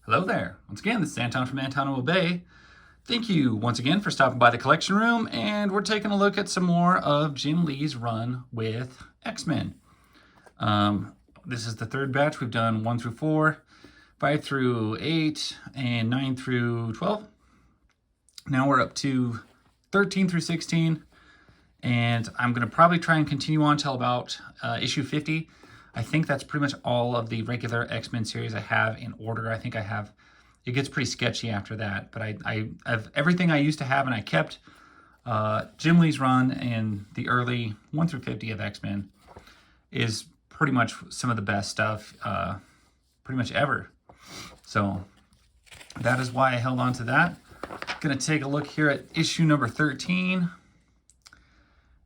Hello there. Once again, this is Anton from Anton Will Bay. Thank you once again for stopping by the collection room, and we're taking a look at some more of Jim Lee's run with X-Men. This is the third batch. We've done 1 through 4, 5 through 8, and 9 through 12. Now we're up to 13 through 16, and I'm going to probably try and continue on till about issue 50. I think that's pretty much all of the regular X-Men series I have in order. I think I have, it gets pretty sketchy after that, but I have everything I used to have, and I kept Jim Lee's run in the early 1 through 50 of X-Men is pretty much some of the best stuff pretty much ever. So that is why I held on to that. Gonna take a look here at issue number 13.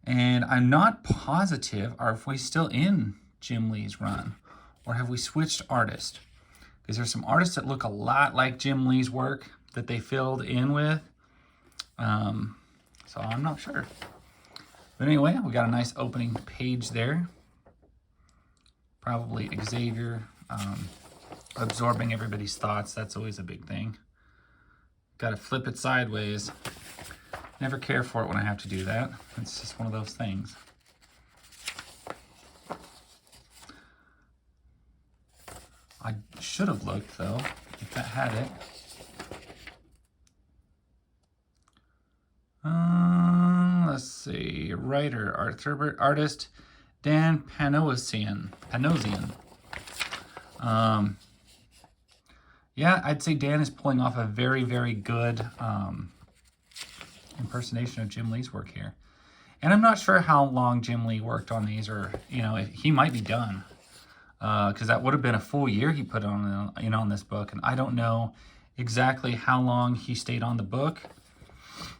And I'm not positive, are we still in Jim Lee's run, or have we switched artist? Because there's some artists that look a lot like Jim Lee's work that they filled in with. So I'm not sure. But anyway, we got a nice opening page there. Probably Xavier absorbing everybody's thoughts. That's always a big thing. Got to flip it sideways. Never care for it when I have to do that. It's just one of those things. I should have looked, though, if that had it. Let's see. Writer, artist, Dan Panosian. Yeah, I'd say Dan is pulling off a very, very good impersonation of Jim Lee's work here. And I'm not sure how long Jim Lee worked on these, or, you know, he might be done. Because that would have been a full year he put on, on this book, and I don't know exactly how long he stayed on the book,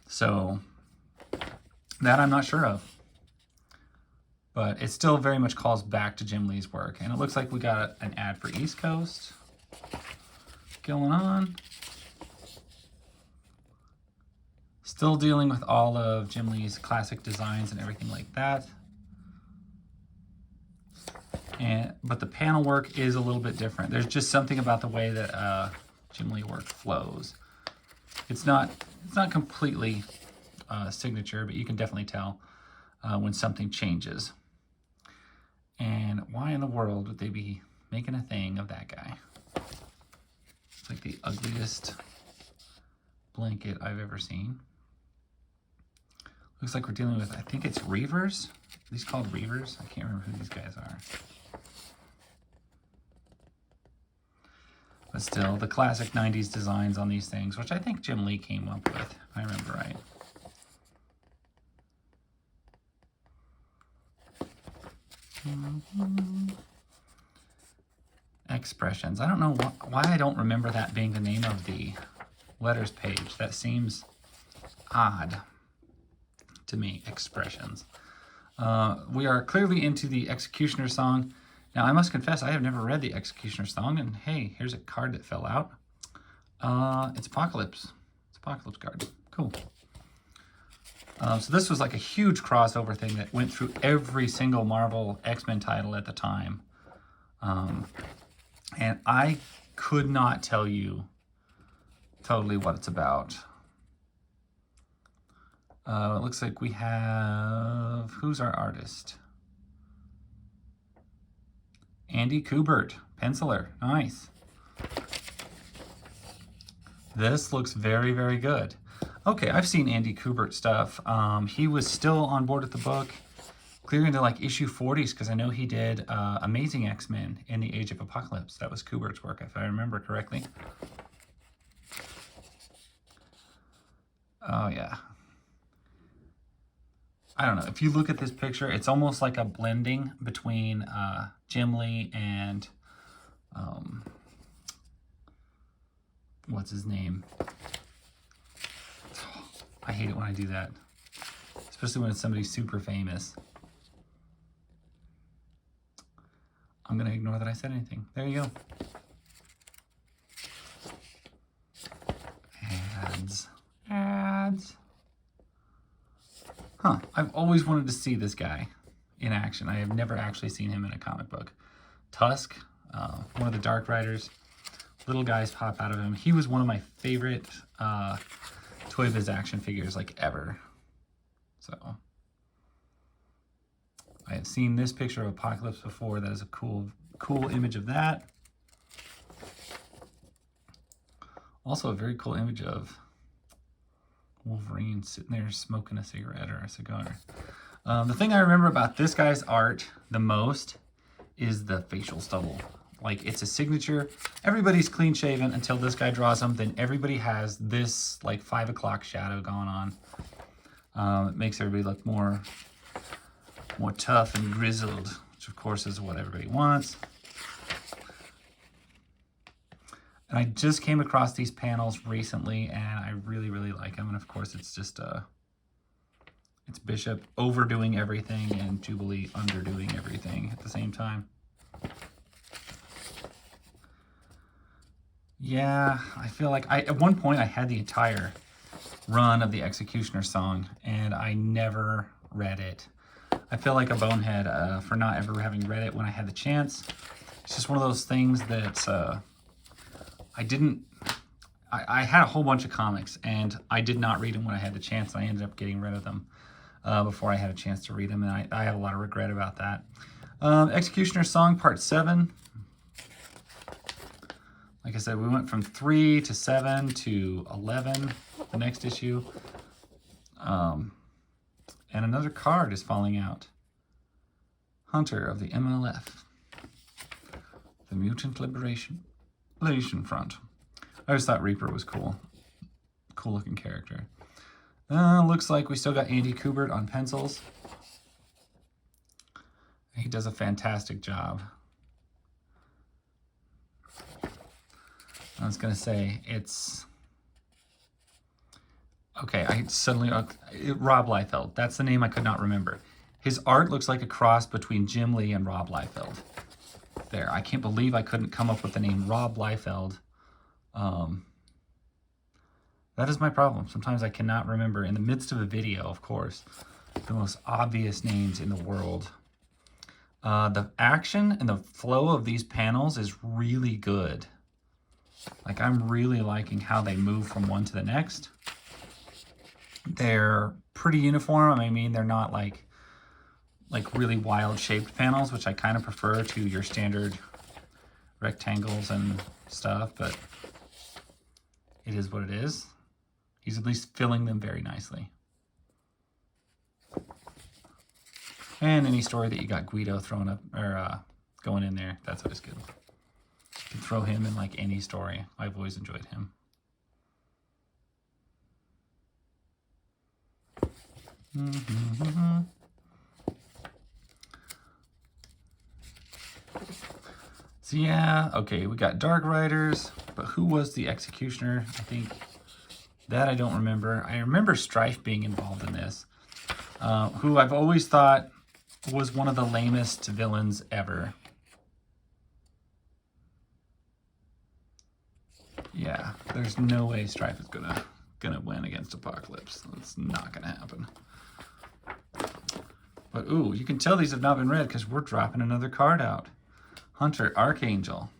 so that I'm not sure of. But it still very much calls back to Jim Lee's work, and it looks like we got an ad for East Coast going on. Still dealing with all of Jim Lee's classic designs and everything like that. But the panel work is a little bit different. There's just something about the way that Jim Lee work flows. It's not completely signature, but you can definitely tell when something changes. And why in the world would they be making a thing of that guy? It's like the ugliest blanket I've ever seen. Looks like we're dealing with, I think it's Reavers. Are these called Reavers? I can't remember who these guys are. But still, the classic 90s designs on these things, which I think Jim Lee came up with, if I remember right. Expressions. I don't know why I don't remember that being the name of the letters page. That seems odd to me, expressions. We are clearly into the Executioner song. Now, I must confess, I have never read the Executioner song, and hey, here's a card that fell out. It's Apocalypse. It's Apocalypse card. Cool. So this was like a huge crossover thing that went through every single Marvel X-Men title at the time. And I could not tell you totally what it's about. It looks like we have, who's our artist? Andy Kubert, penciler, nice. This looks very, very good. Okay, I've seen Andy Kubert stuff. He was still on board with the book, clear into like issue 40s, because I know he did Amazing X-Men in the Age of Apocalypse. That was Kubert's work, if I remember correctly. Oh, yeah. I don't know. If you look at this picture, it's almost like a blending between Jim Lee and what's his name? I hate it when I do that, especially when it's somebody super famous. I'm going to ignore that I said anything. There you go. Ads. Huh, I've always wanted to see this guy in action. I have never actually seen him in a comic book. Tusk, one of the Dark Riders. little guys pop out of him. He was one of my favorite Toy Biz action figures like ever. So I had seen this picture of Apocalypse before. That is a cool image of that. Also a very cool image of Wolverine sitting there smoking a cigarette or a cigar. The thing I remember about this guy's art the most is the facial stubble. Like, it's a signature. Everybody's clean shaven until this guy draws them. Then everybody has this like 5 o'clock shadow going on. It makes everybody look more tough and grizzled, which of course is what everybody wants. And I just came across these panels recently, and I really, really like them. And of course, it's just it's Bishop overdoing everything and Jubilee underdoing everything at the same time. Yeah, I feel like at one point I had the entire run of the Executioner song, and I never read it. I feel like a bonehead for not ever having read it when I had the chance. It's just one of those things that I had a whole bunch of comics, and I did not read them when I had the chance, and I ended up getting rid of them before I had a chance to read them, and I have a lot of regret about that. Executioner Song Part 7. Like I said, we went from 3 to 7 to 11, the next issue. And another card is falling out. Hunter of the MLF. The Mutant Liberation Front. I just thought Reaper was cool. Cool looking character. Looks like we still got Andy Kubert on pencils. He does a fantastic job. I was going to say, it's... Okay, I suddenly... Rob Liefeld. That's the name I could not remember. His art looks like a cross between Jim Lee and Rob Liefeld. There. I can't believe I couldn't come up with the name Rob Liefeld. That is my problem. Sometimes I cannot remember, in the midst of a video, of course, the most obvious names in the world. The action and the flow of these panels is really good. Like, I'm really liking how they move from one to the next. They're pretty uniform. I mean, they're not like really wild shaped panels, which I kind of prefer to your standard rectangles and stuff, but it is what it is. He's at least filling them very nicely. And any story that you got Guido throwing up or going in there, that's always good. You can throw him in like any story. I've always enjoyed him. So yeah, okay, we got Dark Riders, but who was the Executioner? I think that I don't remember. I remember Strife being involved in this, who I've always thought was one of the lamest villains ever. Yeah, there's no way Strife is gonna win against Apocalypse. It's not gonna happen. But ooh, you can tell these have not been read because we're dropping another card out. Hunter, Archangel.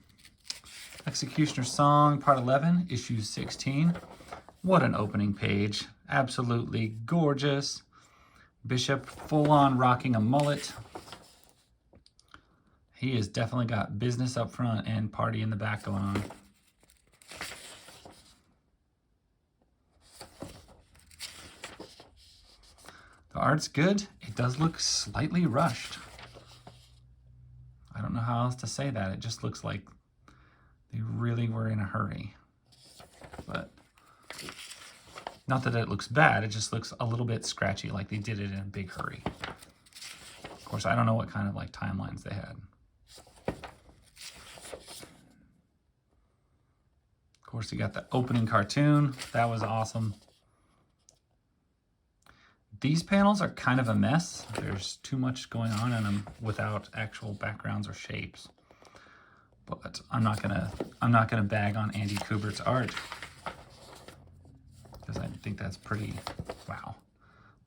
Executioner Song, Part 11, Issue 16. What an opening page. Absolutely gorgeous. Bishop full-on rocking a mullet. He has definitely got business up front and party in the back going on. The art's good. It does look slightly rushed. I don't know how else to say that. It just looks like they really were in a hurry. But not that it looks bad, it just looks a little bit scratchy, like they did it in a big hurry. Of course, I don't know what kind of like timelines they had. Of course, you got the opening cartoon. That was awesome. These panels are kind of a mess. There's too much going on in them without actual backgrounds or shapes. But I'm not gonna bag on Andy Kubert's art because I think that's pretty wow.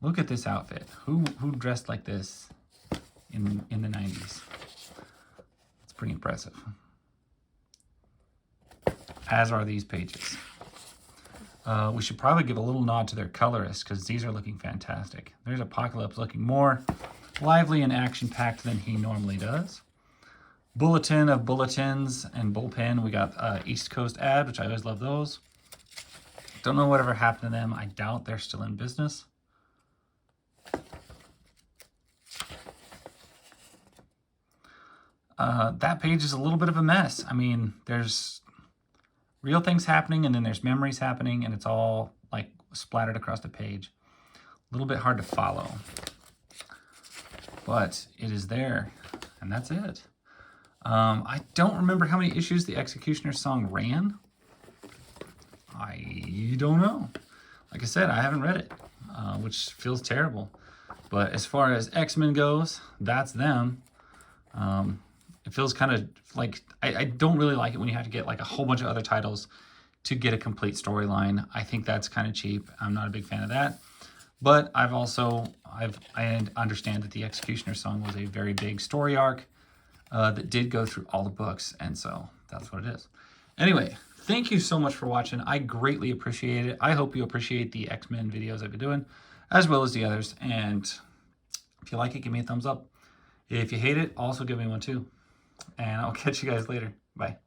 Look at this outfit. Who dressed like this in the 90s? It's pretty impressive. as are these pages. We should probably give a little nod to their colorists because these are looking fantastic. There's Apocalypse looking more lively and action-packed than he normally does. Bulletin of Bulletins and Bullpen. We got East Coast Ad, which I always love those. Don't know whatever happened to them. I doubt they're still in business. That page is a little bit of a mess. I mean, there's real things happening and then there's memories happening and it's all like splattered across the page. A little bit hard to follow. But it is there, and that's it. I don't remember how many issues the Executioner's Song ran. I don't know. Like I said, I haven't read it, which feels terrible. But as far as X-Men goes, that's them. It feels kind of like, I don't really like it when you have to get like a whole bunch of other titles to get a complete storyline. I think that's kind of cheap. I'm not a big fan of that. But I understand that the Executioner's Song was a very big story arc that did go through all the books, and so that's what it is. Anyway, thank you so much for watching. I greatly appreciate it. I hope you appreciate the X-Men videos I've been doing, as well as the others. And if you like it, give me a thumbs up. If you hate it, also give me one too. And I'll catch you guys later. Bye.